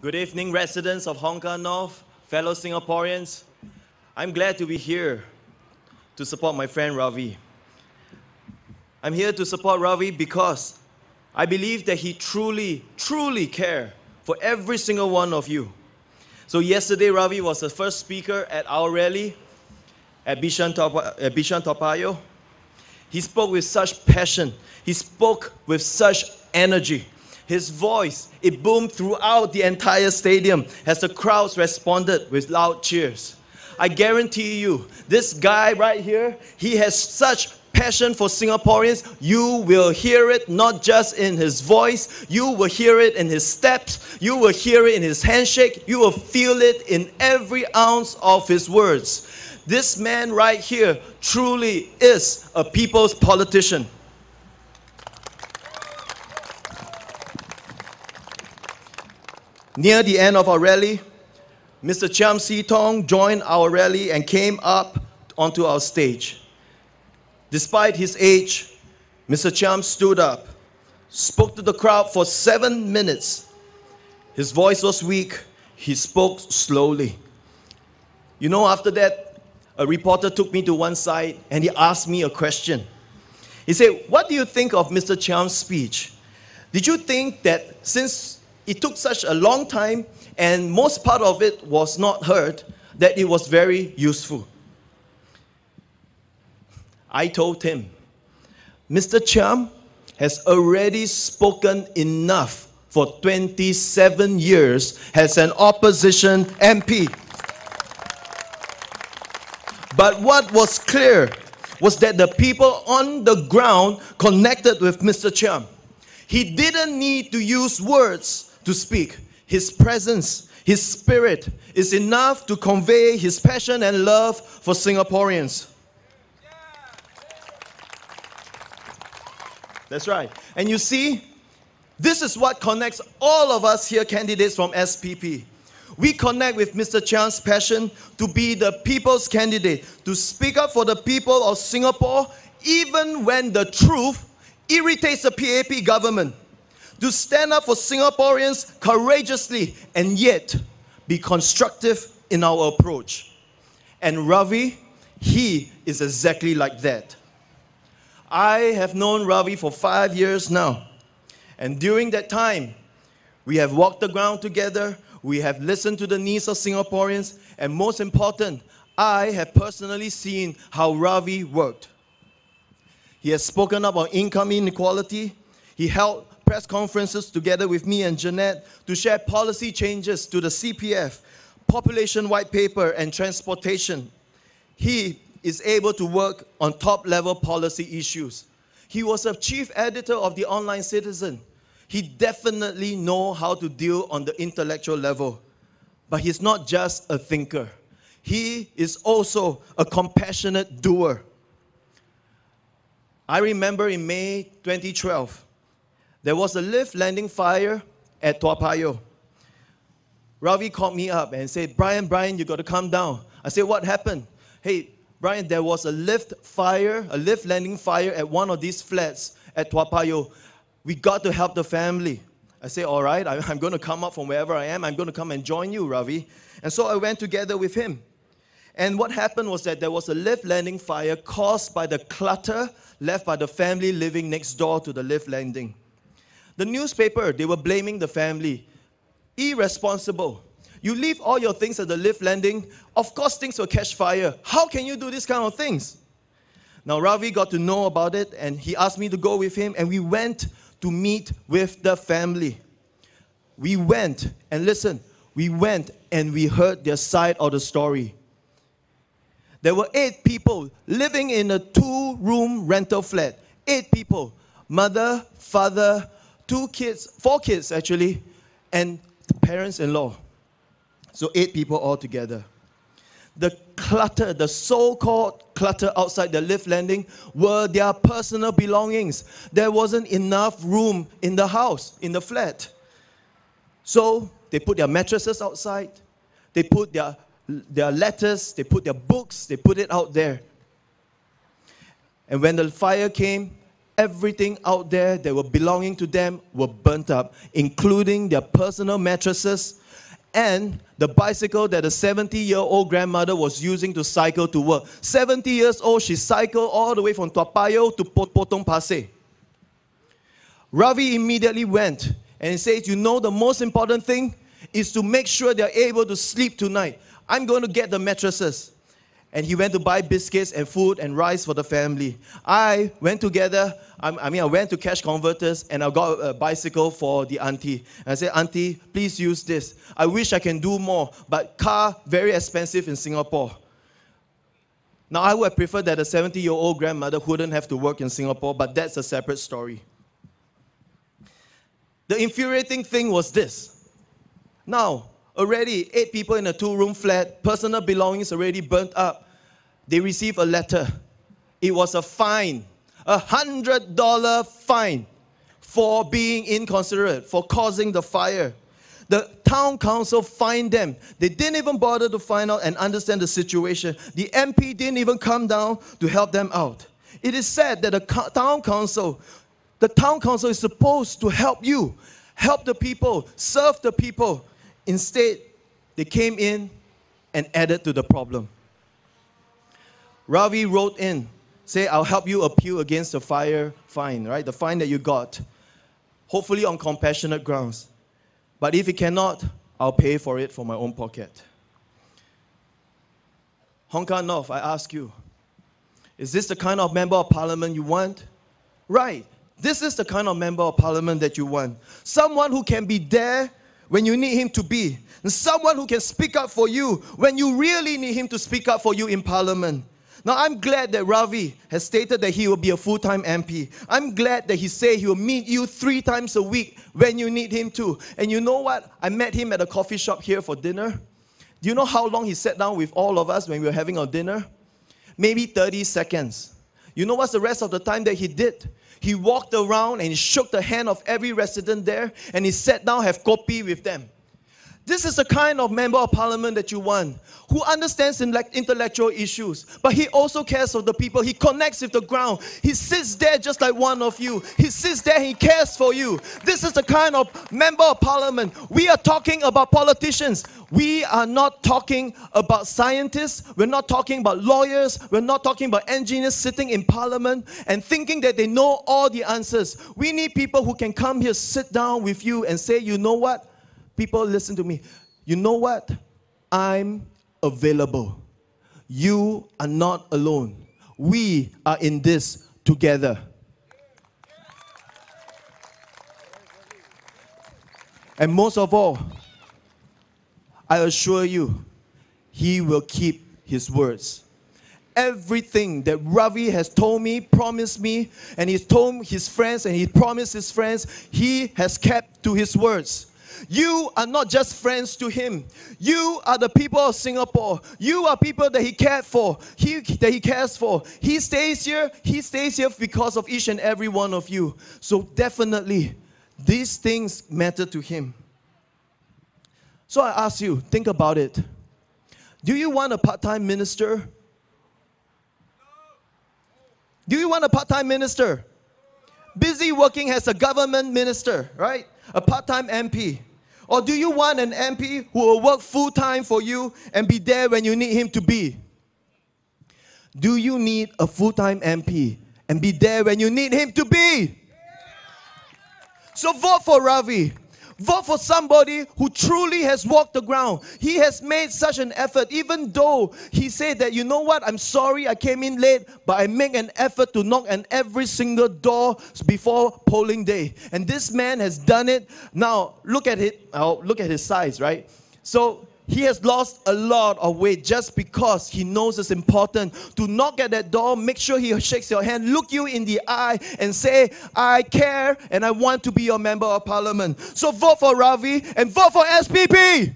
Good evening, residents of Hong Kong North, fellow Singaporeans. I'm glad to be here to support my friend Ravi. I'm here to support Ravi because I believe that he truly cares for every single one of you. So yesterday, Ravi was the first speaker at our rally at Bishan Toa Payoh. He spoke with such passion. He spoke with such energy. His voice, it boomed throughout the entire stadium as the crowds responded with loud cheers. I guarantee you, this guy right here, he has such passion for Singaporeans. You will hear it not just in his voice, you will hear it in his steps, you will hear it in his handshake, you will feel it in every ounce of his words. This man right here truly is a people's politician. Near the end of our rally, Mr. Chiam See Tong joined our rally and came up onto our stage. Despite his age, Mr. Chiam stood up, spoke to the crowd for 7 minutes. His voice was weak. He spoke slowly. You know, after that, a reporter took me to one side and he asked me a question. He said, "What do you think of Mr. Chiam's speech? Did you think that since it took such a long time and most part of it was not heard, that it was very useful?" I told him, Mr. Chiam has already spoken enough for 27 years as an opposition MP. But what was clear was that the people on the ground connected with Mr. Chiam. He didn't need to use words to speak. His presence, his spirit is enough to convey his passion and love for Singaporeans. That's right. And you see, this is what connects all of us here candidates from SPP. We connect with Mr. Chiam's passion to be the people's candidate, to speak up for the people of Singapore, even when the truth irritates the PAP government, to stand up for Singaporeans courageously and yet be constructive in our approach. And Ravi, he is exactly like that. I have known Ravi for 5 years now. And during that time, we have walked the ground together, we have listened to the needs of Singaporeans, and most important, I have personally seen how Ravi worked. He has spoken up on income inequality. He held press conferences together with me and Jeanette to share policy changes to the CPF, population white paper, and transportation. He is able to work on top-level policy issues. He was a chief editor of the Online Citizen. He definitely knows how to deal on the intellectual level. But he's not just a thinker. He is also a compassionate doer. I remember in May 2012, there was a lift landing fire at Toa Payoh. Ravi called me up and said, Brian, you got to come down. I said, what happened? Hey, Brian, there was a lift landing fire at one of these flats at Toa Payoh. We got to help the family. I said, all right, I'm going to come up from wherever I am. I'm going to come and join you, Ravi. And so I went together with him. And what happened was that there was a lift landing fire caused by the clutter left by the family living next door to the lift landing. The newspaper, they were blaming the family. Irresponsible. You leave all your things at the lift landing, of course things will catch fire. How can you do this kind of things? Now Ravi got to know about it and he asked me to go with him and we went to meet with the family. We went, and listen, we went and we heard their side of the story. There were 8 people living in a 2-room rental flat. 8 people, mother, father, 2 kids, 4 kids actually, and parents-in-law. So 8 people all together. The clutter, the so-called clutter outside the lift landing were their personal belongings. There wasn't enough room in the house, in the flat. So they put their mattresses outside. They put their letters, they put their books, they put it out there. And when the fire came, everything out there that were belonging to them were burnt up, including their personal mattresses, and the bicycle that the 70-year-old grandmother was using to cycle to work. 70 years old, she cycled all the way from Toa Payoh to Potong Pasir. Ravi immediately went and he says, you know, the most important thing is to make sure they're able to sleep tonight. I'm going to get the mattresses. And he went to buy biscuits and food and rice for the family. I went together, I went to Cash Converters and I got a bicycle for the auntie. And I said, Auntie, please use this. I wish I can do more, but car, very expensive in Singapore. Now, I would prefer that a 70-year-old grandmother wouldn't have to work in Singapore, but that's a separate story. The infuriating thing was this. Now, already 8 people in a 2-room flat, personal belongings already burnt up. They received a letter. It was a fine, $100 fine for being inconsiderate, for causing the fire. The town council fined them. They didn't even bother to find out and understand the situation. The MP didn't even come down to help them out. It is said that the town council is supposed to help you, help the people, serve the people. Instead, they came in and added to the problem. Ravi wrote in, say, I'll help you appeal against the fire fine, right? The fine that you got, hopefully on compassionate grounds. But if you cannot, I'll pay for it from my own pocket. Hong Kong North, I ask you, is this the kind of member of parliament you want? Right. This is the kind of member of parliament that you want. Someone who can be there when you need him to be. And someone who can speak up for you when you really need him to speak up for you in parliament. Now, I'm glad that Ravi has stated that he will be a full-time MP. I'm glad that he said he will meet you 3 times a week when you need him to. And you know what? I met him at a coffee shop here for dinner. Do you know how long he sat down with all of us when we were having our dinner? Maybe 30 seconds. You know what's the rest of the time that he did? He walked around and he shook the hand of every resident there and he sat down, have kopi with them. This is the kind of member of parliament that you want, who understands intellectual issues, but he also cares for the people. He connects with the ground. He sits there just like one of you. He sits there and he cares for you. This is the kind of member of parliament. We are talking about politicians. We are not talking about scientists. We're not talking about lawyers. We're not talking about engineers sitting in parliament and thinking that they know all the answers. We need people who can come here, sit down with you and say, you know what? People, listen to me. You know what? I'm available. You are not alone. We are in this together. And most of all, I assure you, he will keep his words. Everything that Ravi has told me, promised me, and he's told his friends and he promised his friends, he has kept to his words. You are not just friends to him. You are the people of Singapore. You are people that he cared for. That he cares for. He stays here because of each and every one of you. So definitely, these things matter to him. So I ask you, think about it. Do you want a part-time minister? Do you want a part-time minister? Busy working as a government minister, right? A part-time MP? Or do you want an MP who will work full-time for you and be there when you need him to be? Do you need a full-time MP and be there when you need him to be? So vote for Ravi. Vote for somebody who truly has walked the ground. He has made such an effort, even though he said that, you know what, I'm sorry I came in late, but I make an effort to knock on every single door before polling day. And this man has done it. Now, look at it. Look at his size, right? So he has lost a lot of weight just because he knows it's important to knock at that door, make sure he shakes your hand, look you in the eye and say, I care and I want to be your member of parliament. So vote for Ravi and vote for SPP.